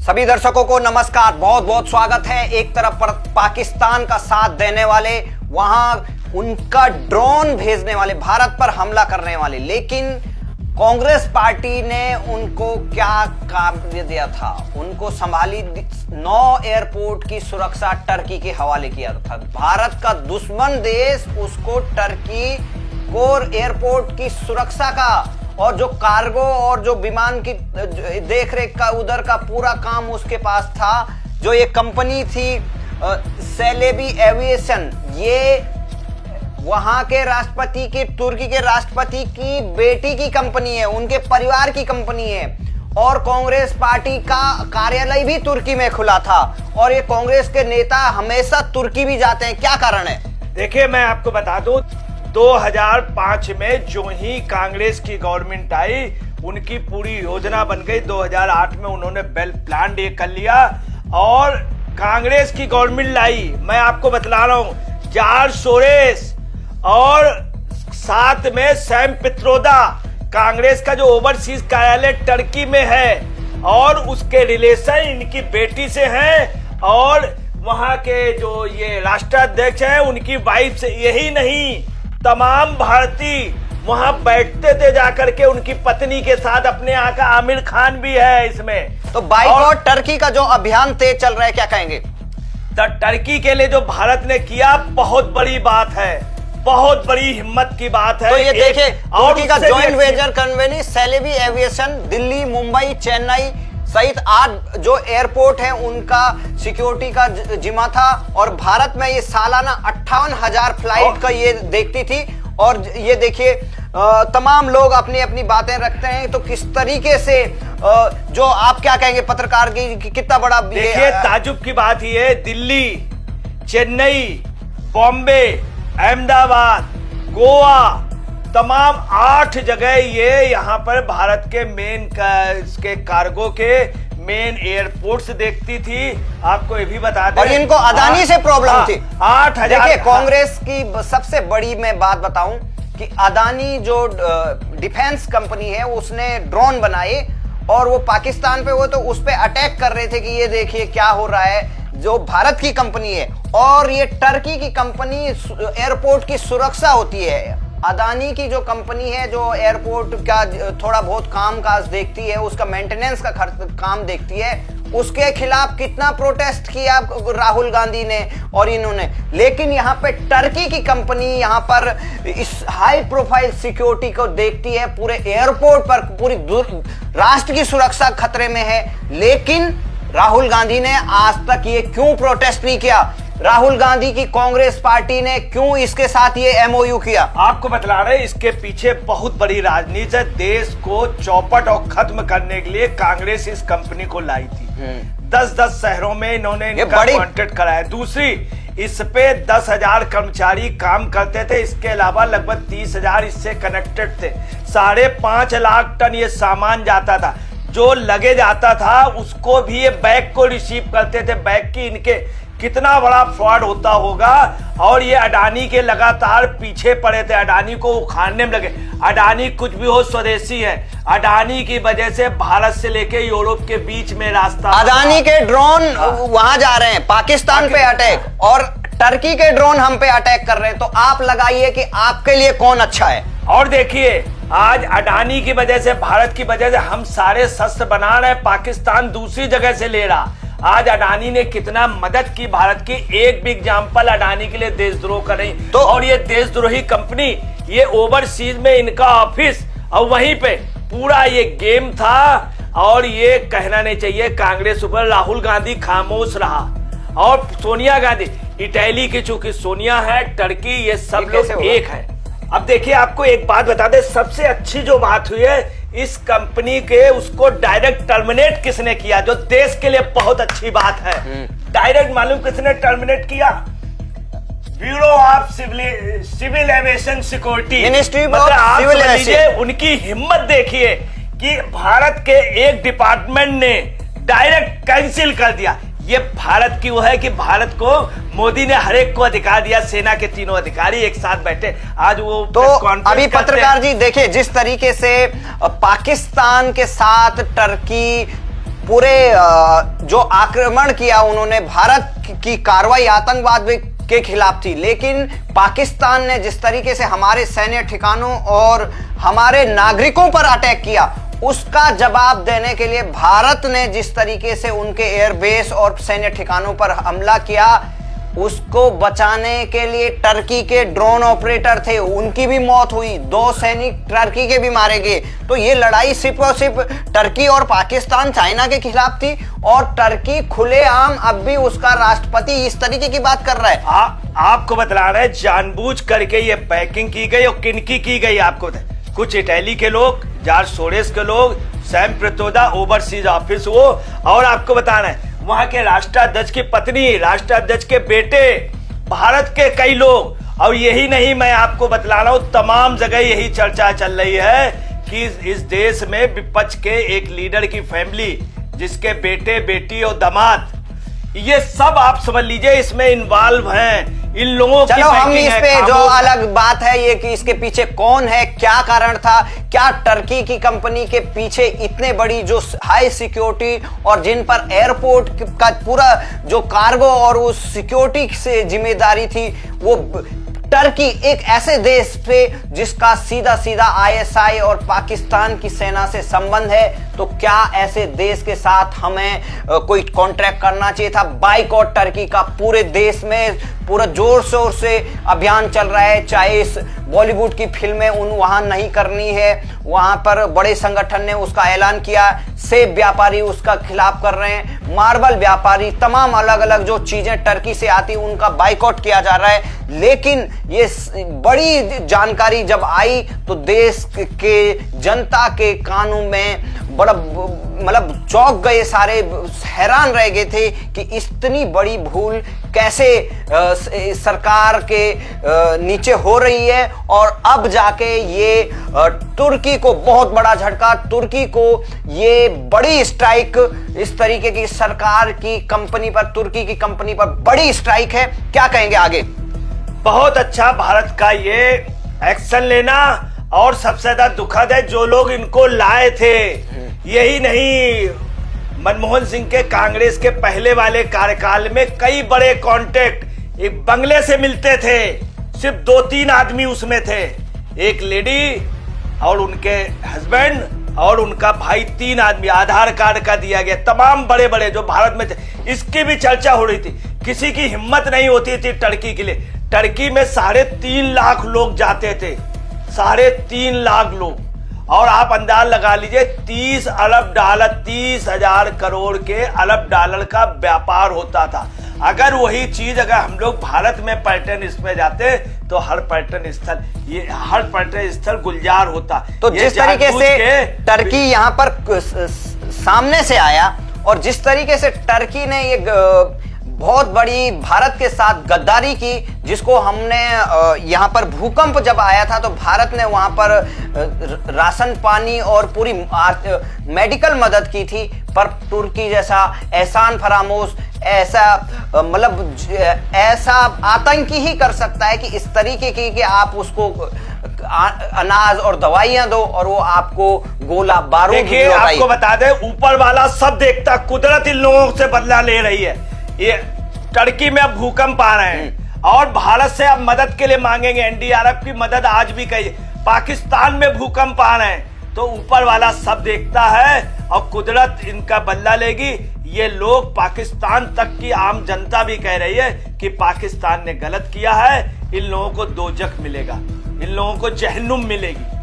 सभी दर्शकों को नमस्कार, बहुत बहुत स्वागत है। एक तरफ पर पाकिस्तान का साथ देने वाले, वहां उनका ड्रोन भेजने वाले, भारत पर हमला करने वाले, लेकिन कांग्रेस पार्टी ने उनको क्या कार्य दिया था? उनको संभाली 9 एयरपोर्ट की सुरक्षा टर्की के हवाले किया था। भारत का दुश्मन देश उसको टर्की को एयरपोर्ट की सुरक्षा का और जो कार्गो और जो विमान की देखरेख का उधर का पूरा काम उसके पास था। जो ये कंपनी थी सेलेबी एविएशन, ये वहां के राष्ट्रपति की, तुर्की के राष्ट्रपति की बेटी की कंपनी है, उनके परिवार की कंपनी है। और कांग्रेस पार्टी का कार्यालय भी तुर्की में खुला था। और ये कांग्रेस के नेता हमेशा तुर्की भी जाते हैं, क्या कारण है? देखिए, मैं आपको बता दूं, 2005 में जो ही कांग्रेस की गवर्नमेंट आई, उनकी पूरी योजना बन गई। 2008 में उन्होंने वेल प्लान ये कर लिया और कांग्रेस की गवर्नमेंट लाई। मैं आपको बतला रहा हूं, जॉर्ज सोरेस और साथ में सैम पित्रोदा, कांग्रेस का जो ओवरसीज कार्यालय टर्की में है और उसके रिलेशन इनकी बेटी से हैं और वहां के जो ये राष्ट्राध्यक्ष हैं उनकी वाइफ से। यही नहीं, तमाम भारतीय वहां बैठते थे जाकर के उनकी पत्नी के साथ। अपने यहाँ का आमिर खान भी है इसमें। तो बाइकॉट टर्की का जो अभियान तेज चल रहा है, क्या कहेंगे? तो टर्की के लिए जो भारत ने किया, बहुत बड़ी बात है, बहुत बड़ी हिम्मत की बात है। तो ये देखिए, तुर्की का joint venture company Celebi aviation Delhi, Mumbai, Chennai सहित 8 जो एयरपोर्ट हैं उनका सिक्योरिटी का जिम्मा था। और भारत में ये सालाना 58,000 फ्लाइट का ये देखती थी। और ये देखिए, तमाम लोग अपनी अपनी बातें रखते हैं। तो किस तरीके से जो आप क्या कहेंगे पत्रकार की कितना बड़ा? देखिए, ताजुब की बात ये है, दिल्ली, चेन्नई, बॉम्बे, अहमदाबाद, गोवा, तमाम 8 जगह ये यहाँ पर भारत के मेन इसके कार्गो के मेन एयरपोर्ट से देखती थी। आपको ये भी बता दें, और इनको अदानी से प्रॉब्लम थी। 8,000। देखिए, कांग्रेस की सबसे बड़ी मैं बात बताऊं कि अदानी जो डिफेंस कंपनी है उसने ड्रोन बनाए और वो पाकिस्तान पे, वो तो उस पे अटैक कर रहे थे कि ये देखिए क्या हो रहा है। जो भारत की कंपनी है और ये टर्की की कंपनी एयरपोर्ट की सुरक्षा होती है। अदानी की जो कंपनी है जो एयरपोर्ट का थोड़ा बहुत काम काज देखती है, उसका मेंटेनेंस का काम देखती है, उसके खिलाफ कितना प्रोटेस्ट किया राहुल गांधी ने और इन्होंने। लेकिन यहाँ पे टर्की की कंपनी यहाँ पर इस हाई प्रोफाइल सिक्योरिटी को देखती है, पूरे एयरपोर्ट पर पूरी राष्ट्र की सुरक्षा खतरे में है। लेकिन राहुल गांधी ने आज तक ये क्यों प्रोटेस्ट नहीं किया? राहुल गांधी की कांग्रेस पार्टी ने क्यों इसके साथ ये एमओयू किया? आपको बतला रहे, इसके पीछे बहुत बड़ी राजनीति है। देश को चौपट और खत्म करने के लिए कांग्रेस इस कंपनी को लाई थी। 10-10 शहरों में इन्होंने इनका कॉन्ट्रैक्ट कराया। दूसरी, इस पे 10,000 कर्मचारी काम करते थे। इसके अलावा लगभग 30,000 इससे कनेक्टेड थे। 5.5 लाख टन ये सामान जाता था। जो लगे जाता था उसको भी ये बैग को रिसीव करते थे। बैग की इनके कितना बड़ा फ्रॉड होता होगा। और ये अडानी के लगातार पीछे पड़े थे, अडानी को उखाड़ने में लगे। अडानी कुछ भी हो, स्वदेशी है। अडानी की वजह से भारत से लेके यूरोप के बीच में रास्ता, अडानी के ड्रोन वहां जा रहे हैं, पाकिस्तान पे अटैक, और टर्की के ड्रोन हम पे अटैक कर रहे हैं। तो आप लगाइए कि आपके लिए कौन अच्छा है। और देखिए, आज अडानी की वजह से, भारत की वजह से हम सारे शस्त्र बना रहे हैं, पाकिस्तान दूसरी जगह से ले रहा। आज अडानी ने कितना मदद की भारत की। एक भी एग्जाम्पल अडानी के लिए देशद्रोह कर रही। तो और ये देशद्रोही कंपनी, ये ओवरसीज में इनका ऑफिस और वहीं पे पूरा ये गेम था। और ये कहना नहीं चाहिए कांग्रेस ऊपर, राहुल गांधी खामोश रहा। और सोनिया गांधी, इटली की चूंकि सोनिया है, टर्की, ये सब लोग एक है। अब देखिए, आपको एक बात बता दे, सबसे अच्छी जो बात हुई है इस कंपनी के, उसको डायरेक्ट टर्मिनेट किसने किया, जो देश के लिए बहुत अच्छी बात है। डायरेक्ट मालूम किसने टर्मिनेट किया? Bureau of civil aviation security, ministry of आप सिविल एविएशन। उनकी हिम्मत देखिए कि भारत के एक डिपार्टमेंट ने डायरेक्ट कैंसिल कर दिया। ये भारत की वो है कि भारत को मोदी ने हर एक को अधिकार दिया। सेना के तीनों अधिकारी एक साथ बैठे, आज वो तो अभी पत्रकार जी देखिए, जिस तरीके से पाकिस्तान के साथ टर्की पूरे जो आक्रमण किया उन्होंने भारत की कार्रवाई आतंकवाद के खिलाफ थी, लेकिन पाकिस्तान ने जिस तरीके से हमारे सैन्य ठिकानों और हमारे नागरिकों पर अटैक किया, उसका जवाब देने के लिए भारत ने जिस तरीके से उनके एयरबेस और सैन्य ठिकानों पर हमला किया, उसको बचाने के लिए टर्की के ड्रोन ऑपरेटर थे, उनकी भी मौत हुई, 2 सैनिक टर्की के भी मारे गए। तो ये लड़ाई सिर्फ और सिर्फ टर्की और पाकिस्तान चाइना के खिलाफ थी, और टर्की खुलेआम अब भी उसका राष्ट्रपति इस तरीके की बात कर रहा है। आपको बतला रहे हैं, जानबूझ करके ये पैकिंग की गई, और किनकी की गई आपको? कुछ इटली के लोग, जॉर्ज सोरेस के लोग, सैम पित्रोदा ओवरसीज ऑफिस वो, और आपको बता रहे हैं वहां के राष्ट्राध्यक्ष की पत्नी, राष्ट्राध्यक्ष के बेटे, भारत के कई लोग। और यही नहीं, मैं आपको बतला रहा हूं, तमाम जगह यही चर्चा चल रही है कि इस देश में विपक्ष के एक लीडर की फैमिली, जिसके बेटे, बेटी और दामाद, ये सब आप समझ लीजिए इसमें इन्वॉल्व हैं। इन लोगों की चलो हम इस पे जो अलग है। बात है ये कि इसके पीछे कौन है, क्या कारण था, क्या टर्की की कंपनी के पीछे इतने बड़ी जो हाई सिक्योरिटी और जिन पर एयरपोर्ट का पूरा जो कार्गो और उस सिक्योरिटी से जिम्मेदारी थी, वो टर्की एक ऐसे देश पे जिसका सीधा सीधा आईएसआई और पाकिस्तान की सेना से संबंध है, तो क्या ऐसे देश के साथ हमें कोई कॉन्ट्रैक्ट करना चाहिए था? बाइकॉट टर्की का पूरे देश में पूरा जोर शोर से अभियान चल रहा है, चाहे इस बॉलीवुड की फिल्में वहां नहीं करनी है, वहां पर बड़े संगठन ने उसका ऐलान किया, सेब व्यापारी उसका खिलाफ कर रहे हैं, मार्बल व्यापारी, तमाम अलग अलग जो चीजें टर्की से आती उनका बाइकॉट किया जा रहा है। लेकिन ये बड़ी जानकारी जब आई तो देश के जनता के कानों में बड़ा मतलब चौंक गए, सारे हैरान रह गए थे कि इतनी बड़ी भूल कैसे सरकार के नीचे हो रही है। और अब जाके ये तुर्की को बहुत बड़ा झटका, तुर्की को ये बड़ी स्ट्राइक, इस तरीके की सरकार की कंपनी पर, तुर्की की कंपनी पर बड़ी स्ट्राइक है। क्या कहेंगे आगे? बहुत अच्छा भारत का ये एक्शन लेना, और सबसे ज्यादा दुखद है जो लोग इनको लाए थे। यही नहीं, मनमोहन सिंह के कांग्रेस के पहले वाले कार्यकाल में कई बड़े कॉन्टेक्ट एक बंगले से मिलते थे, सिर्फ 2-3 आदमी उसमें थे, एक लेडी और उनके हस्बैंड और उनका भाई, 3 आदमी। आधार कार्ड का दिया गया, तमाम बड़े बड़े जो भारत में थे, इसकी भी चर्चा हो रही थी। किसी की हिम्मत नहीं होती थी टर्की के लिए। टर्की में 3.5 लाख लोग जाते थे, 3.5 लाख लोग, और आप अंदाज लगा लीजिए 30 अरब डॉलर, 30,000 करोड़ के अरब डॉलर का व्यापार होता था। अगर वही चीज अगर हम लोग भारत में पर्यटन इसमें जाते तो हर पर्यटन स्थल गुलजार होता। तो जिस तरीके से टर्की यहाँ पर सामने से आया, और जिस तरीके से टर्की ने ये बहुत बड़ी भारत के साथ गद्दारी की, जिसको हमने यहाँ पर भूकंप जब आया था तो भारत ने वहाँ पर राशन पानी और पूरी मेडिकल मदद की थी, पर तुर्की जैसा एहसान फरामोश, ऐसा मतलब ऐसा आतंकी ही कर सकता है कि इस तरीके की कि आप उसको अनाज और दवाइयां दो और वो आपको गोला बारूद। देखिए आपको बता दें, ऊपर वाला सब देखता, कुदरत इन लोगों से बदला ले रही है। ये टर्की में अब भूकंप आ रहे हैं और भारत से अब मदद के लिए मांगेंगे, एनडीआरएफ की मदद आज भी कही। पाकिस्तान में भूकंप आ रहे हैं तो ऊपर वाला सब देखता है और कुदरत इनका बदला लेगी। ये लोग, पाकिस्तान तक की आम जनता भी कह रही है कि पाकिस्तान ने गलत किया है, इन लोगों को दोजख मिलेगा, इन लोगों को जहन्नुम मिलेगी।